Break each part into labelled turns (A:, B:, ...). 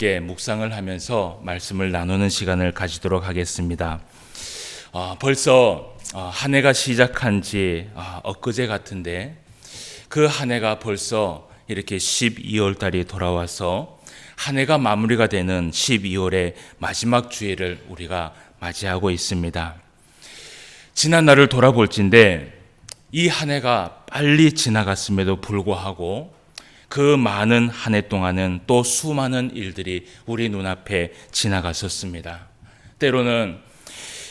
A: 함께 묵상을 하면서 말씀을 나누는 시간을 가지도록 하겠습니다. 벌써 한 해가 시작한 지 엊그제 같은데 그 한 해가 벌써 이렇게 12월 달이 돌아와서 한 해가 마무리가 되는 12월의 마지막 주일을 우리가 맞이하고 있습니다. 지난 날을 돌아볼진데 이 한 해가 빨리 지나갔음에도 불구하고 그 많은 한 해 동안은 또 수많은 일들이 우리 눈앞에 지나갔었습니다. 때로는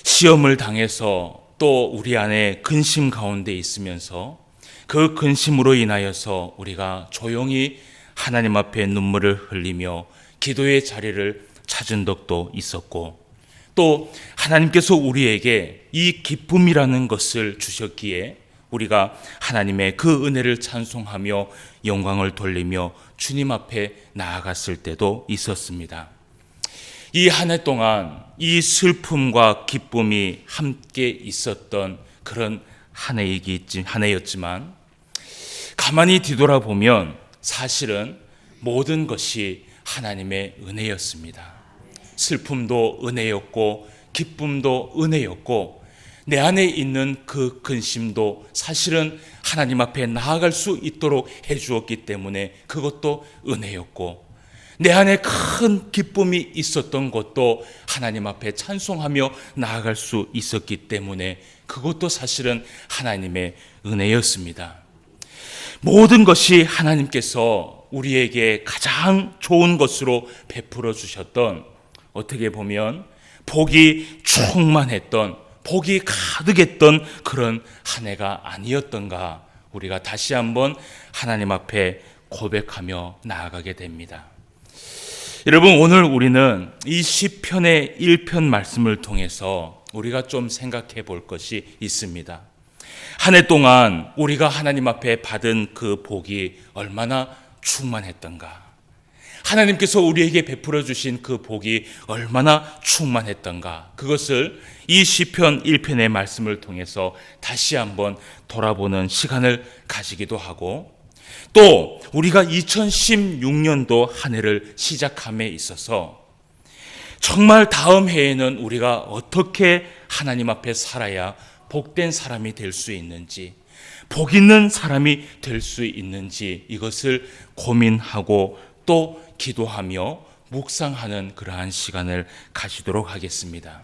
A: 시험을 당해서 또 우리 안에 근심 가운데 있으면서 그 근심으로 인하여서 우리가 조용히 하나님 앞에 눈물을 흘리며 기도의 자리를 찾은 적도 있었고, 또 하나님께서 우리에게 이 기쁨이라는 것을 주셨기에 우리가 하나님의 그 은혜를 찬송하며 영광을 돌리며 주님 앞에 나아갔을 때도 있었습니다. 이 한 해 동안 이 슬픔과 기쁨이 함께 있었던 그런 한 해였지만 가만히 뒤돌아보면 사실은 모든 것이 하나님의 은혜였습니다. 슬픔도 은혜였고 기쁨도 은혜였고 내 안에 있는 그 근심도 사실은 하나님 앞에 나아갈 수 있도록 해주었기 때문에 그것도 은혜였고, 내 안에 큰 기쁨이 있었던 것도 하나님 앞에 찬송하며 나아갈 수 있었기 때문에 그것도 사실은 하나님의 은혜였습니다. 모든 것이 하나님께서 우리에게 가장 좋은 것으로 베풀어 주셨던, 어떻게 보면 복이 충만했던, 복이 가득했던 그런 한 해가 아니었던가, 우리가 다시 한번 하나님 앞에 고백하며 나아가게 됩니다. 여러분, 오늘 우리는 이 시편의 1편 말씀을 통해서 우리가 좀 생각해 볼 것이 있습니다. 한 해 동안 우리가 하나님 앞에 받은 그 복이 얼마나 충만했던가, 하나님께서 우리에게 베풀어 주신 그 복이 얼마나 충만했던가, 그것을 이 시편 1편의 말씀을 통해서 다시 한번 돌아보는 시간을 가지기도 하고, 또 우리가 2016년도 한 해를 시작함에 있어서 정말 다음 해에는 우리가 어떻게 하나님 앞에 살아야 복된 사람이 될 수 있는지, 복 있는 사람이 될 수 있는지, 이것을 고민하고 또 기도하며 묵상하는 그러한 시간을 가지도록 하겠습니다.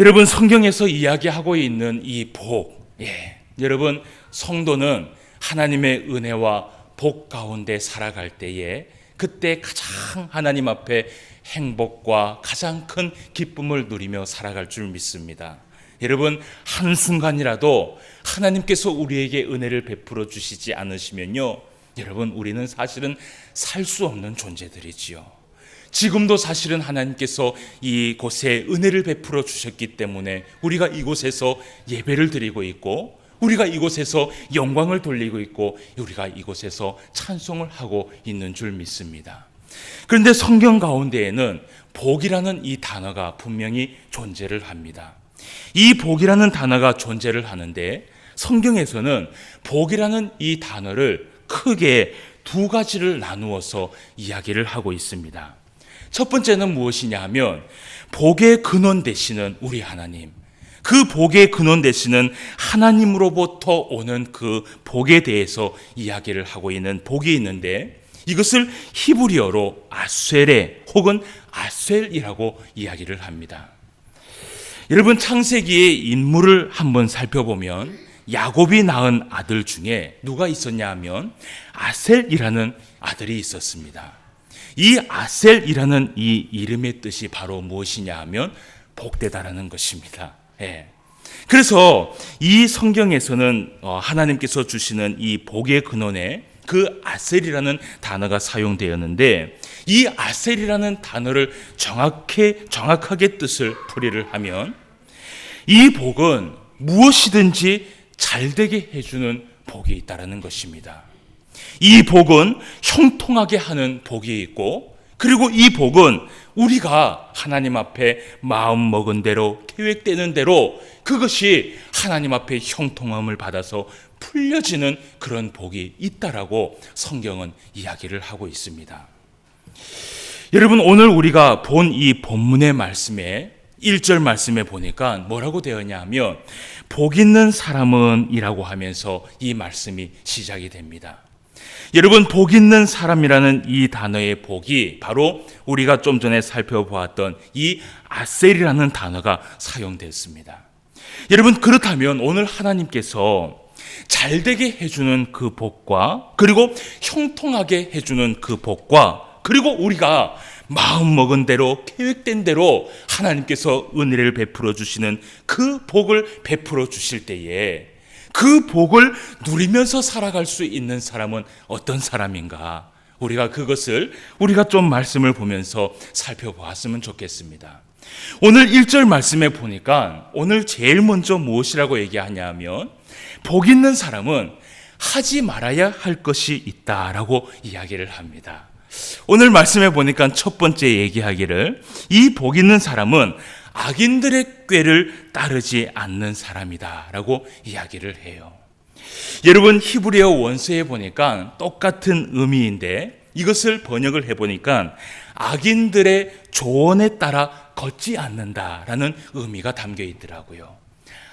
A: 여러분, 성경에서 이야기하고 있는 이 복, 여러분, 성도는 하나님의 은혜와 복 가운데 살아갈 때에 그때 가장 하나님 앞에 행복과 가장 큰 기쁨을 누리며 살아갈 줄 믿습니다. 여러분, 한순간이라도 하나님께서 우리에게 은혜를 베풀어 주시지 않으시면요, 여러분, 우리는 사실은 살 수 없는 존재들이지요. 지금도 사실은 하나님께서 이곳에 은혜를 베풀어 주셨기 때문에 우리가 이곳에서 예배를 드리고 있고, 우리가 이곳에서 영광을 돌리고 있고, 우리가 이곳에서 찬송을 하고 있는 줄 믿습니다. 그런데 성경 가운데에는 복이라는 이 단어가 분명히 존재를 합니다. 이 복이라는 단어가 존재를 하는데 성경에서는 복이라는 이 단어를 크게 두 가지를 나누어서 이야기를 하고 있습니다. 첫 번째는 무엇이냐 하면 복의 근원 되시는 우리 하나님, 그 복의 근원 되시는 하나님으로부터 오는 그 복에 대해서 이야기를 하고 있는 복이 있는데, 이것을 히브리어로 아셀에 혹은 아셀이라고 이야기를 합니다. 여러분, 창세기의 인물을 한번 살펴보면 야곱이 낳은 아들 중에 누가 있었냐 하면 아셀이라는 아들이 있었습니다. 이 아셀이라는 이 이름의 뜻이 바로 무엇이냐 하면 복되다라는 것입니다. 그래서 이 성경에서는 하나님께서 주시는 이 복의 근원에 그 아셀이라는 단어가 사용되었는데, 이 아셀이라는 단어를 정확하게 뜻을 풀이를 하면 이 복은 무엇이든지 잘 되게 해주는 복이 있다라는 것입니다. 이 복은 형통하게 하는 복이 있고, 그리고 이 복은 우리가 하나님 앞에 마음 먹은 대로, 계획되는 대로 그것이 하나님 앞에 형통함을 받아서 풀려지는 그런 복이 있다라고 성경은 이야기를 하고 있습니다. 여러분, 오늘 우리가 본 이 본문의 말씀에 1절 말씀에 보니까 뭐라고 되었냐 하면 복 있는 사람은 이라고 하면서 이 말씀이 시작이 됩니다. 여러분, 복 있는 사람이라는 이 단어의 복이 바로 우리가 좀 전에 살펴보았던 이 아셀이라는 단어가 사용됐습니다. 여러분, 그렇다면 오늘 하나님께서 잘되게 해주는 그 복과, 그리고 형통하게 해주는 그 복과, 그리고 우리가 마음먹은 대로 계획된 대로 하나님께서 은혜를 베풀어 주시는 그 복을 베풀어 주실 때에 그 복을 누리면서 살아갈 수 있는 사람은 어떤 사람인가? 우리가 좀 말씀을 보면서 살펴보았으면 좋겠습니다. 오늘 1절 말씀에 보니까 오늘 제일 먼저 무엇이라고 얘기하냐 하면 복 있는 사람은 하지 말아야 할 것이 있다라고 이야기를 합니다. 오늘 말씀에 보니까 첫 번째 얘기하기를 이 복 있는 사람은 악인들의 꾀를 따르지 않는 사람이다 라고 이야기를 해요. 여러분, 히브리어 원서에 보니까 똑같은 의미인데 이것을 번역을 해보니까 악인들의 조언에 따라 걷지 않는다라는 의미가 담겨 있더라고요.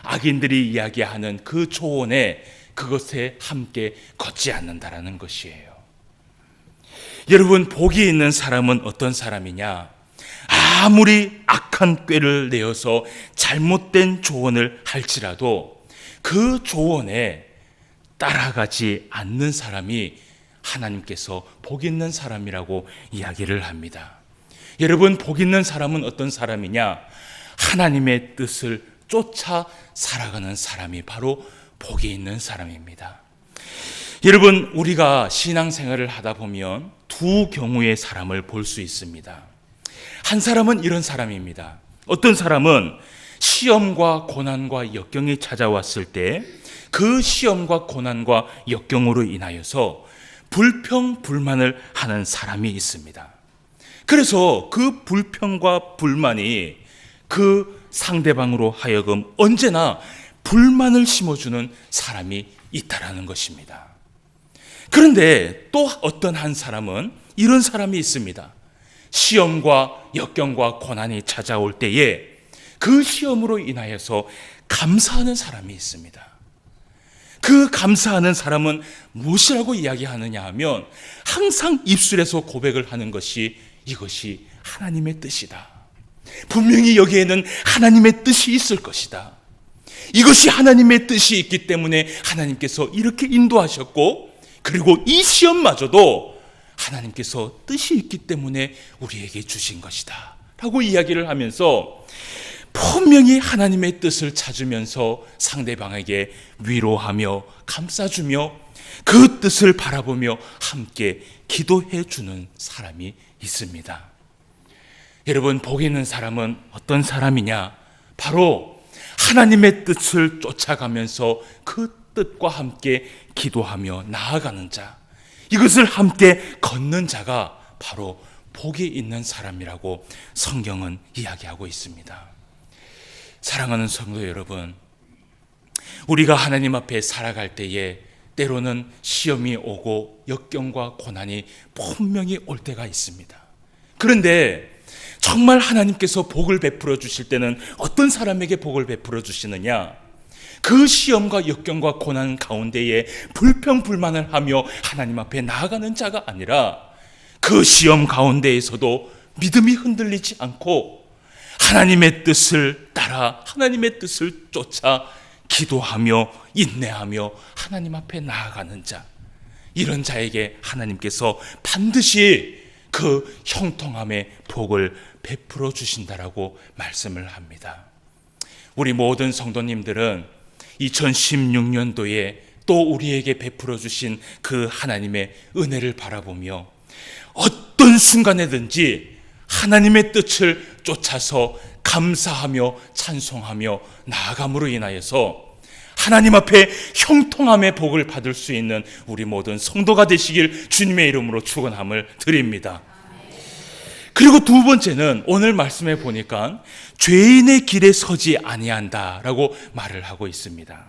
A: 악인들이 이야기하는 그 조언에 그것에 함께 걷지 않는다라는 것이에요. 여러분, 복이 있는 사람은 어떤 사람이냐? 아무리 악한 꾀를 내어서 잘못된 조언을 할지라도 그 조언에 따라가지 않는 사람이 하나님께서 복 있는 사람이라고 이야기를 합니다. 여러분, 복 있는 사람은 어떤 사람이냐? 하나님의 뜻을 쫓아 살아가는 사람이 바로 복이 있는 사람입니다. 여러분, 우리가 신앙생활을 하다 보면 두 경우의 사람을 볼 수 있습니다. 한 사람은 이런 사람입니다. 어떤 사람은 시험과 고난과 역경이 찾아왔을 때 그 시험과 고난과 역경으로 인하여서 불평불만을 하는 사람이 있습니다. 그래서 그 불평과 불만이 그 상대방으로 하여금 언제나 불만을 심어주는 사람이 있다라는 것입니다. 그런데 또 어떤 한 사람은 이런 사람이 있습니다. 시험과 역경과 고난이 찾아올 때에 그 시험으로 인하여서 감사하는 사람이 있습니다. 그 감사하는 사람은 무엇이라고 이야기하느냐 하면 항상 입술에서 고백을 하는 것이 이것이 하나님의 뜻이다. 분명히 여기에는 하나님의 뜻이 있을 것이다. 이것이 하나님의 뜻이 있기 때문에 하나님께서 이렇게 인도하셨고, 그리고 이 시험마저도 하나님께서 뜻이 있기 때문에 우리에게 주신 것이다 라고 이야기를 하면서 분명히 하나님의 뜻을 찾으면서 상대방에게 위로하며 감싸주며 그 뜻을 바라보며 함께 기도해 주는 사람이 있습니다. 여러분, 복 있는 사람은 어떤 사람이냐? 바로 하나님의 뜻을 쫓아가면서 그 뜻과 함께 기도하며 나아가는 자, 이것을 함께 걷는 자가 바로 복이 있는 사람이라고 성경은 이야기하고 있습니다. 사랑하는 성도 여러분, 우리가 하나님 앞에 살아갈 때에 때로는 시험이 오고 역경과 고난이 분명히 올 때가 있습니다. 그런데 정말 하나님께서 복을 베풀어 주실 때는 어떤 사람에게 복을 베풀어 주시느냐? 그 시험과 역경과 고난 가운데에 불평불만을 하며 하나님 앞에 나아가는 자가 아니라 그 시험 가운데에서도 믿음이 흔들리지 않고 하나님의 뜻을 따라 하나님의 뜻을 쫓아 기도하며 인내하며 하나님 앞에 나아가는 자, 이런 자에게 하나님께서 반드시 그 형통함의 복을 베풀어 주신다라고 말씀을 합니다. 우리 모든 성도님들은 2016년도에 또 우리에게 베풀어 주신 그 하나님의 은혜를 바라보며 어떤 순간에든지 하나님의 뜻을 쫓아서 감사하며 찬송하며 나아감으로 인하여서 하나님 앞에 형통함의 복을 받을 수 있는 우리 모든 성도가 되시길 주님의 이름으로 축원함을 드립니다. 그리고 두 번째는 오늘 말씀에 보니까 죄인의 길에 서지 아니한다라고 말을 하고 있습니다.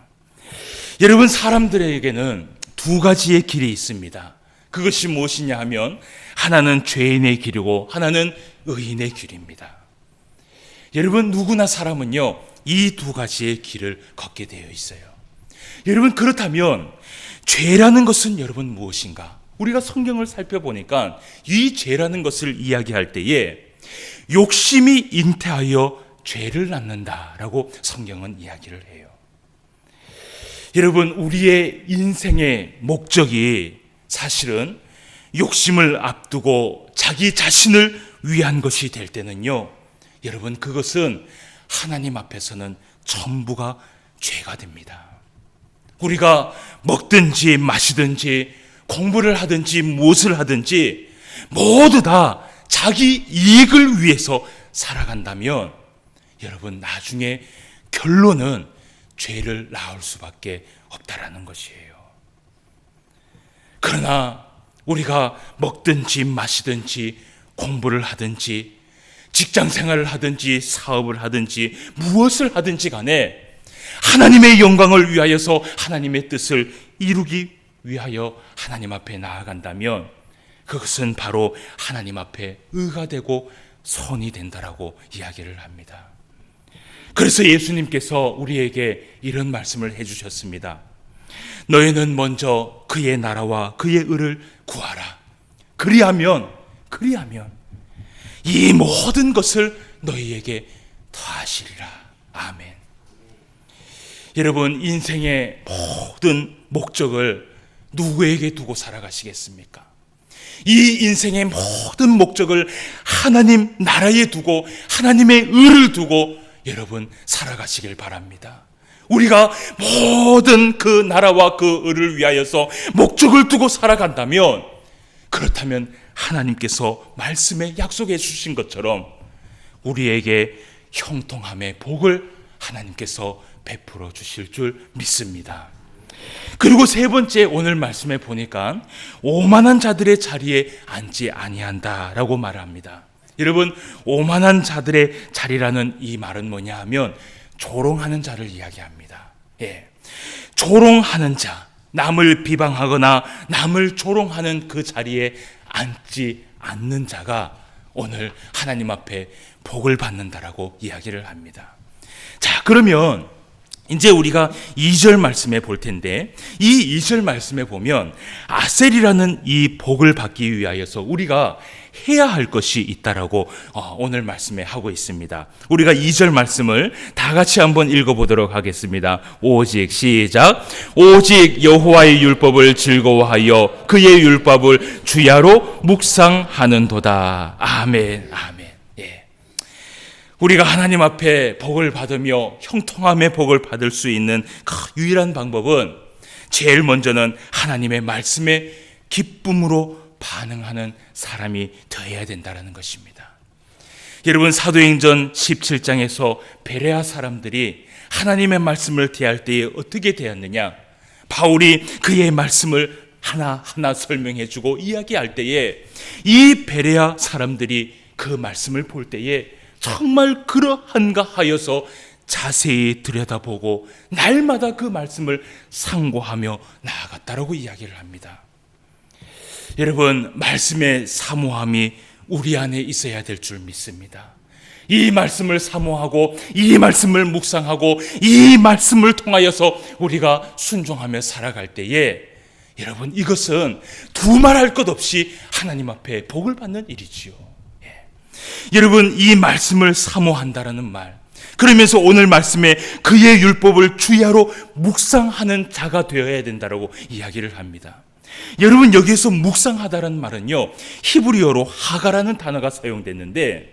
A: 여러분, 사람들에게는 두 가지의 길이 있습니다. 그것이 무엇이냐 하면 하나는 죄인의 길이고 하나는 의인의 길입니다. 여러분, 누구나 사람은요, 이 두 가지의 길을 걷게 되어 있어요. 여러분, 그렇다면 죄라는 것은 여러분 무엇인가? 우리가 성경을 살펴보니까 이 죄라는 것을 이야기할 때에 욕심이 잉태하여 죄를 낳는다라고 성경은 이야기를 해요. 여러분, 우리의 인생의 목적이 사실은 욕심을 앞두고 자기 자신을 위한 것이 될 때는요, 여러분, 그것은 하나님 앞에서는 전부가 죄가 됩니다. 우리가 먹든지 마시든지 공부를 하든지 무엇을 하든지 모두 다 자기 이익을 위해서 살아간다면 여러분, 나중에 결론은 죄를 낳을 수밖에 없다라는 것이에요. 그러나 우리가 먹든지 마시든지 공부를 하든지 직장 생활을 하든지 사업을 하든지 무엇을 하든지 간에 하나님의 영광을 위하여서 하나님의 뜻을 이루기 위하여 하나님 앞에 나아간다면 그것은 바로 하나님 앞에 의가 되고 선이 된다라고 이야기를 합니다. 그래서 예수님께서 우리에게 이런 말씀을 해주셨습니다. 너희는 먼저 그의 나라와 그의 의를 구하라. 그리하면 이 모든 것을 너희에게 더하시리라. 아멘. 여러분, 인생의 모든 목적을 누구에게 두고 살아가시겠습니까? 이 인생의 모든 목적을 하나님 나라에 두고 하나님의 의를 두고 여러분 살아가시길 바랍니다. 우리가 모든 그 나라와 그 의를 위하여서 목적을 두고 살아간다면, 그렇다면 하나님께서 말씀에 약속해 주신 것처럼 우리에게 형통함의 복을 하나님께서 베풀어 주실 줄 믿습니다. 그리고 세 번째, 오늘 말씀에 보니까 오만한 자들의 자리에 앉지 아니한다라고 말합니다. 여러분, 오만한 자들의 자리라는 이 말은 뭐냐 하면 조롱하는 자를 이야기합니다. 조롱하는 자, 남을 비방하거나 남을 조롱하는 그 자리에 앉지 않는 자가 오늘 하나님 앞에 복을 받는다라고 이야기를 합니다. 자, 그러면 이제 우리가 2절 말씀에 볼 텐데, 이 2절 말씀에 보면 아셀이라는 이 복을 받기 위하여서 우리가 해야 할 것이 있다라고 오늘 말씀에 하고 있습니다. 우리가 2절 말씀을 다 같이 한번 읽어보도록 하겠습니다. 오직, 시작. 오직 여호와의 율법을 즐거워하여 그의 율법을 주야로 묵상하는도다. 아멘, 아멘. 우리가 하나님 앞에 복을 받으며 형통함의 복을 받을 수 있는 그 유일한 방법은 제일 먼저는 하나님의 말씀에 기쁨으로 반응하는 사람이 되어야 된다는 것입니다. 여러분, 사도행전 17장에서 베레아 사람들이 하나님의 말씀을 대할 때에 어떻게 대했느냐? 바울이 그의 말씀을 하나하나 설명해주고 이야기할 때에 이 베레아 사람들이 그 말씀을 볼 때에 정말 그러한가 하여서 자세히 들여다보고 날마다 그 말씀을 상고하며 나아갔다라고 이야기를 합니다. 여러분, 말씀의 사모함이 우리 안에 있어야 될 줄 믿습니다. 이 말씀을 사모하고 이 말씀을 묵상하고 이 말씀을 통하여서 우리가 순종하며 살아갈 때에 여러분, 이것은 두말할 것 없이 하나님 앞에 복을 받는 일이지요. 여러분, 이 말씀을 사모한다라는 말, 그러면서 오늘 말씀에 그의 율법을 주야로 묵상하는 자가 되어야 된다라고 이야기를 합니다. 여러분, 여기에서 묵상하다라는 말은요, 히브리어로 하가라는 단어가 사용됐는데,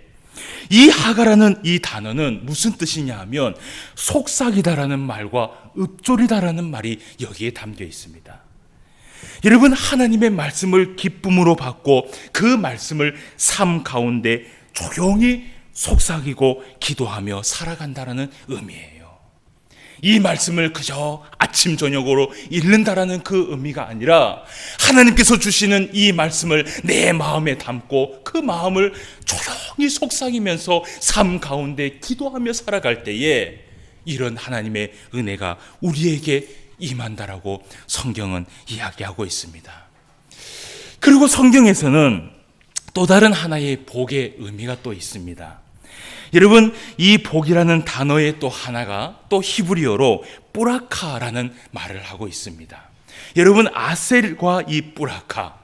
A: 이 하가라는 이 단어는 무슨 뜻이냐 하면 속삭이다라는 말과 읊조리다라는 말이 여기에 담겨 있습니다. 여러분, 하나님의 말씀을 기쁨으로 받고 그 말씀을 삶 가운데 조용히 속삭이고 기도하며 살아간다라는 의미예요. 이 말씀을 그저 아침 저녁으로 읽는다라는 그 의미가 아니라 하나님께서 주시는 이 말씀을 내 마음에 담고 그 마음을 조용히 속삭이면서 삶 가운데 기도하며 살아갈 때에 이런 하나님의 은혜가 우리에게 임한다라고 성경은 이야기하고 있습니다. 그리고 성경에서는 또 다른 하나의 복의 의미가 또 있습니다. 여러분, 이 복이라는 단어의 또 하나가 또 히브리어로 뿌라카라는 말을 하고 있습니다. 여러분, 아셀과 이 뿌라카,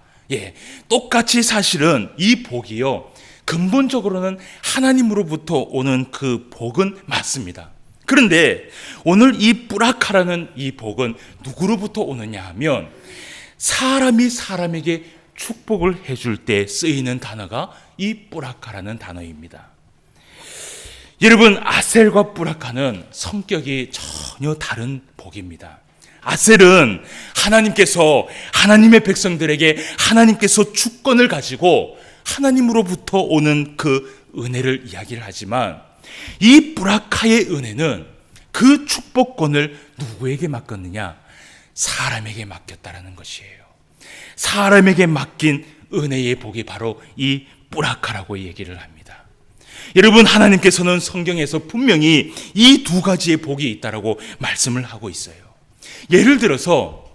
A: 똑같이 사실은 이 복이요, 근본적으로는 하나님으로부터 오는 그 복은 맞습니다. 그런데 오늘 이 뿌라카라는 이 복은 누구로부터 오느냐 하면 사람이 사람에게 축복을 해줄 때 쓰이는 단어가 이 뿌라카라는 단어입니다. 여러분, 아셀과 뿌라카는 성격이 전혀 다른 복입니다. 아셀은 하나님께서 하나님의 백성들에게 하나님께서 주권을 가지고 하나님으로부터 오는 그 은혜를 이야기를 하지만 이 뿌라카의 은혜는 그 축복권을 누구에게 맡겼느냐? 사람에게 맡겼다라는 것이에요. 사람에게 맡긴 은혜의 복이 바로 이 뿌라카라고 얘기를 합니다. 여러분, 하나님께서는 성경에서 분명히 이 두 가지의 복이 있다라고 말씀을 하고 있어요. 예를 들어서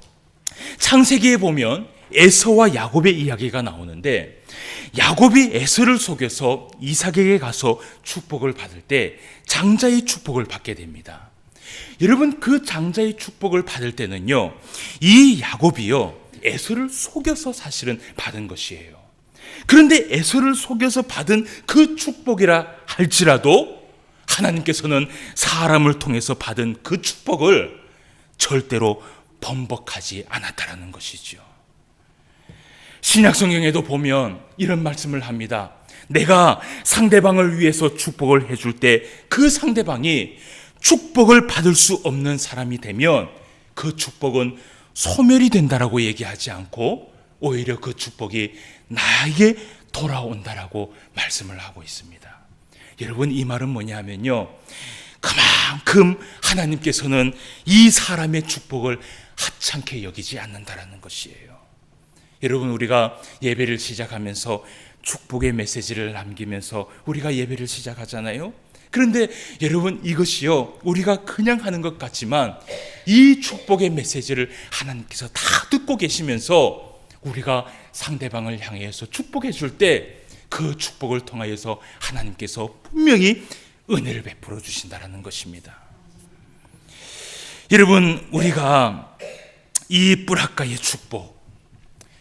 A: 창세기에 보면 에서와 야곱의 이야기가 나오는데 야곱이 에서를 속여서 이삭에게 가서 축복을 받을 때 장자의 축복을 받게 됩니다. 여러분, 그 장자의 축복을 받을 때는요, 이 야곱이요, 에서를 속여서 사실은 받은 것이에요. 그런데 에서를 속여서 받은 그 축복이라 할지라도 하나님께서는 사람을 통해서 받은 그 축복을 절대로 번복하지 않았다라는 것이죠. 신약 성경에도 보면 이런 말씀을 합니다. 내가 상대방을 위해서 축복을 해줄 때 그 상대방이 축복을 받을 수 없는 사람이 되면 그 축복은 소멸이 된다라고 얘기하지 않고 오히려 그 축복이 나에게 돌아온다라고 말씀을 하고 있습니다. 여러분, 이 말은 뭐냐면요, 그만큼 하나님께서는 이 사람의 축복을 하찮게 여기지 않는다라는 것이에요. 여러분, 우리가 예배를 시작하면서 축복의 메시지를 남기면서 우리가 예배를 시작하잖아요. 그런데 여러분, 이것이요, 우리가 그냥 하는 것 같지만 이 축복의 메시지를 하나님께서 다 듣고 계시면서 우리가 상대방을 향해서 축복해 줄 때 그 축복을 통하여서 하나님께서 분명히 은혜를 베풀어 주신다는 것입니다. 여러분, 우리가 이 뿌라카의 축복,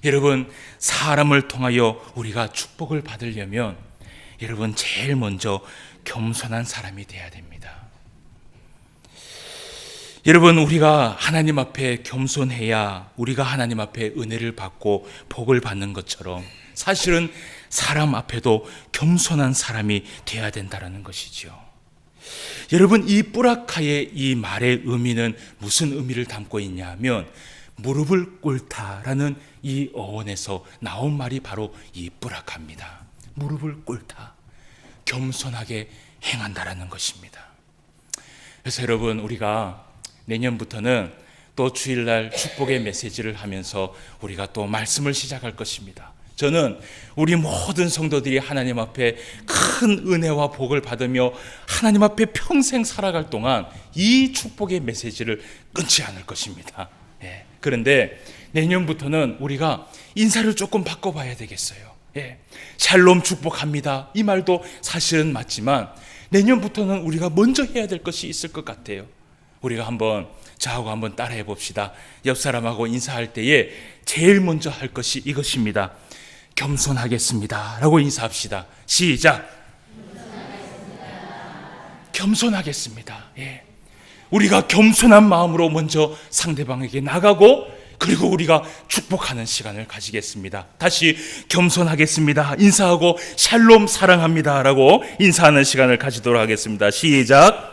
A: 여러분, 사람을 통하여 우리가 축복을 받으려면 여러분, 제일 먼저 겸손한 사람이 되어야 됩니다. 여러분, 우리가 하나님 앞에 겸손해야 우리가 하나님 앞에 은혜를 받고 복을 받는 것처럼 사실은 사람 앞에도 겸손한 사람이 되어야 된다는 것이죠. 여러분, 이 뿌라카의 이 말의 의미는 무슨 의미를 담고 있냐 하면 무릎을 꿇다라는 이 어원에서 나온 말이 바로 이 뿌라카입니다. 무릎을 꿇다, 겸손하게 행한다라는 것입니다. 그래서 여러분, 우리가 내년부터는 또 주일날 축복의 메시지를 하면서 우리가 또 말씀을 시작할 것입니다. 저는 우리 모든 성도들이 하나님 앞에 큰 은혜와 복을 받으며 하나님 앞에 평생 살아갈 동안 이 축복의 메시지를 끊지 않을 것입니다. 그런데 내년부터는 우리가 인사를 조금 바꿔봐야 되겠어요. 샬롬 축복합니다, 이 말도 사실은 맞지만 내년부터는 우리가 먼저 해야 될 것이 있을 것 같아요. 우리가 한번 저하고 한번 따라해 봅시다. 옆 사람하고 인사할 때에 제일 먼저 할 것이 이것입니다. 겸손하겠습니다 라고 인사합시다. 시작. 겸손하겠습니다. 우리가 겸손한 마음으로 먼저 상대방에게 나가고 그리고 우리가 축복하는 시간을 가지겠습니다. 다시 겸손하겠습니다, 인사하고 샬롬 사랑합니다 라고 인사하는 시간을 가지도록 하겠습니다. 시작.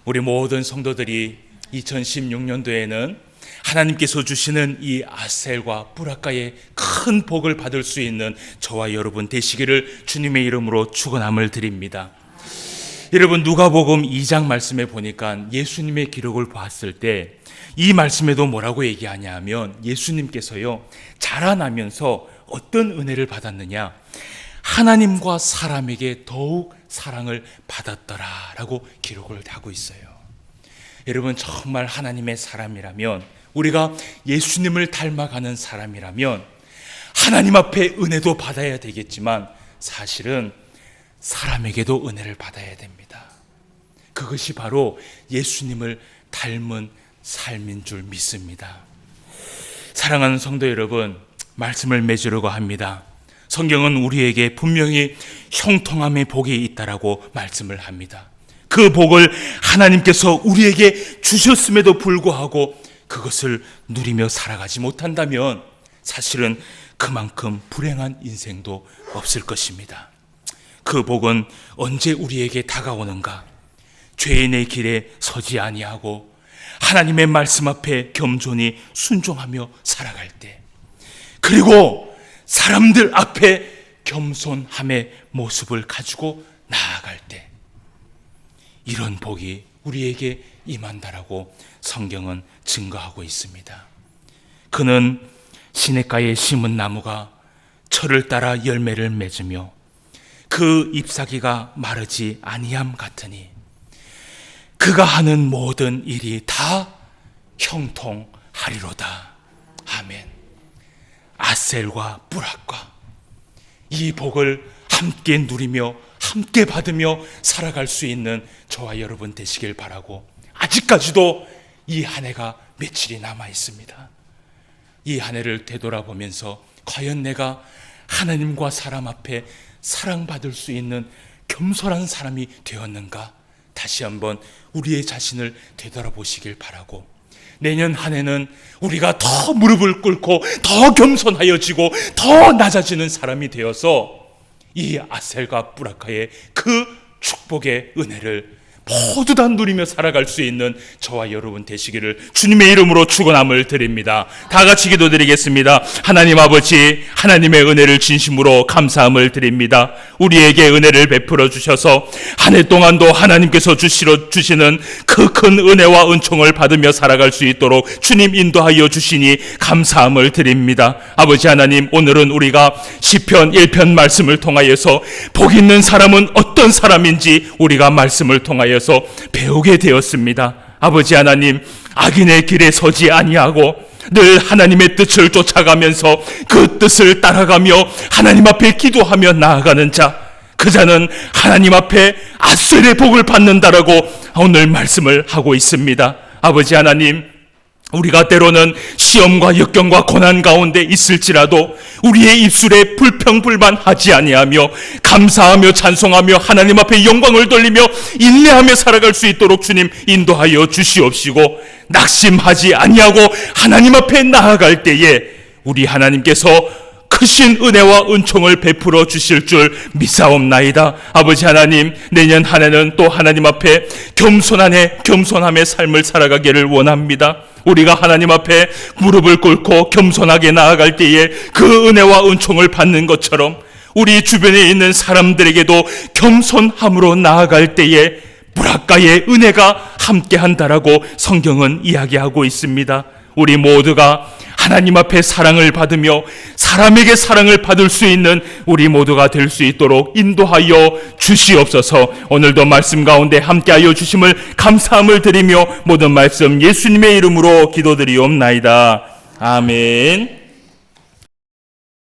A: 우리 모든 성도들이 2016년도에는 하나님께서 주시는 이 아셀과 뿌라카의 큰 복을 받을 수 있는 저와 여러분 되시기를 주님의 이름으로 축원함을 드립니다. 여러분, 누가복음 2장 말씀에 보니까 예수님의 기록을 봤을 때 이 말씀에도 뭐라고 얘기하냐 하면 예수님께서요, 자라나면서 어떤 은혜를 받았느냐, 하나님과 사람에게 더욱 사랑을 받았더라라고 기록을 하고 있어요. 여러분, 정말 하나님의 사람이라면, 우리가 예수님을 닮아가는 사람이라면 하나님 앞에 은혜도 받아야 되겠지만 사실은 사람에게도 은혜를 받아야 됩니다. 그것이 바로 예수님을 닮은 삶인 줄 믿습니다. 사랑하는 성도 여러분, 말씀을 맺으려고 합니다. 성경은 우리에게 분명히 형통함의 복이 있다라고 말씀을 합니다. 그 복을 하나님께서 우리에게 주셨음에도 불구하고 그것을 누리며 살아가지 못한다면 사실은 그만큼 불행한 인생도 없을 것입니다. 그 복은 언제 우리에게 다가오는가? 죄인의 길에 서지 아니하고 하나님의 말씀 앞에 겸손히 순종하며 살아갈 때, 그리고 사람들 앞에 겸손함의 모습을 가지고 나아갈 때, 이런 복이 우리에게 임한다라고 성경은 증거하고 있습니다. 그는 시냇가에 심은 나무가 철을 따라 열매를 맺으며 그 잎사귀가 마르지 아니함 같으니 그가 하는 모든 일이 다 형통하리로다. 아멘. 아셀과 부락과 이 복을 함께 누리며 함께 받으며 살아갈 수 있는 저와 여러분 되시길 바라고, 아직까지도 이 한 해가 며칠이 남아 있습니다. 이 한 해를 되돌아보면서 과연 내가 하나님과 사람 앞에 사랑받을 수 있는 겸손한 사람이 되었는가? 다시 한번 우리의 자신을 되돌아보시길 바라고, 내년 한 해는 우리가 더 무릎을 꿇고 더 겸손하여지고 더 낮아지는 사람이 되어서 이 아셀과 부라카의 그 축복의 은혜를 모두 다 누리며 살아갈 수 있는 저와 여러분 되시기를 주님의 이름으로 축원함을 드립니다. 다 같이 기도드리겠습니다. 하나님 아버지, 하나님의 은혜를 진심으로 감사함을 드립니다. 우리에게 은혜를 베풀어 주셔서 한 해 동안도 하나님께서 주시는 그 큰 은혜와 은총을 받으며 살아갈 수 있도록 주님 인도하여 주시니 감사함을 드립니다. 아버지 하나님, 오늘은 우리가 시편 1편 말씀을 통하여서 복 있는 사람은 어떤 사람인지 우리가 말씀을 통하여 배우게 되었습니다. 아버지 하나님, 악인의 길에 서지 아니하고 늘 하나님의 뜻을 쫓아가면서 그 뜻을 따라가며 하나님 앞에 기도하며 나아가는 자, 그 자는 하나님 앞에 아셀의 복을 받는다라고 오늘 말씀을 하고 있습니다. 아버지 하나님, 우리가 때로는 시험과 역경과 고난 가운데 있을지라도 우리의 입술에 불평불만하지 아니하며 감사하며 찬송하며 하나님 앞에 영광을 돌리며 인내하며 살아갈 수 있도록 주님 인도하여 주시옵시고, 낙심하지 아니하고 하나님 앞에 나아갈 때에 우리 하나님께서 크신 은혜와 은총을 베풀어 주실 줄 믿사옵나이다. 아버지 하나님, 내년 한 해는 또 하나님 앞에 겸손함의 삶을 살아가기를 원합니다. 우리가 하나님 앞에 무릎을 꿇고 겸손하게 나아갈 때에 그 은혜와 은총을 받는 것처럼 우리 주변에 있는 사람들에게도 겸손함으로 나아갈 때에 부락가의 은혜가 함께한다라고 성경은 이야기하고 있습니다. 우리 모두가 하나님 앞에 사랑을 받으며 사람에게 사랑을 받을 수 있는 우리 모두가 될 수 있도록 인도하여 주시옵소서. 오늘도 말씀 가운데 함께하여 주심을 감사함을 드리며 모든 말씀 예수님의 이름으로 기도드리옵나이다. 아멘.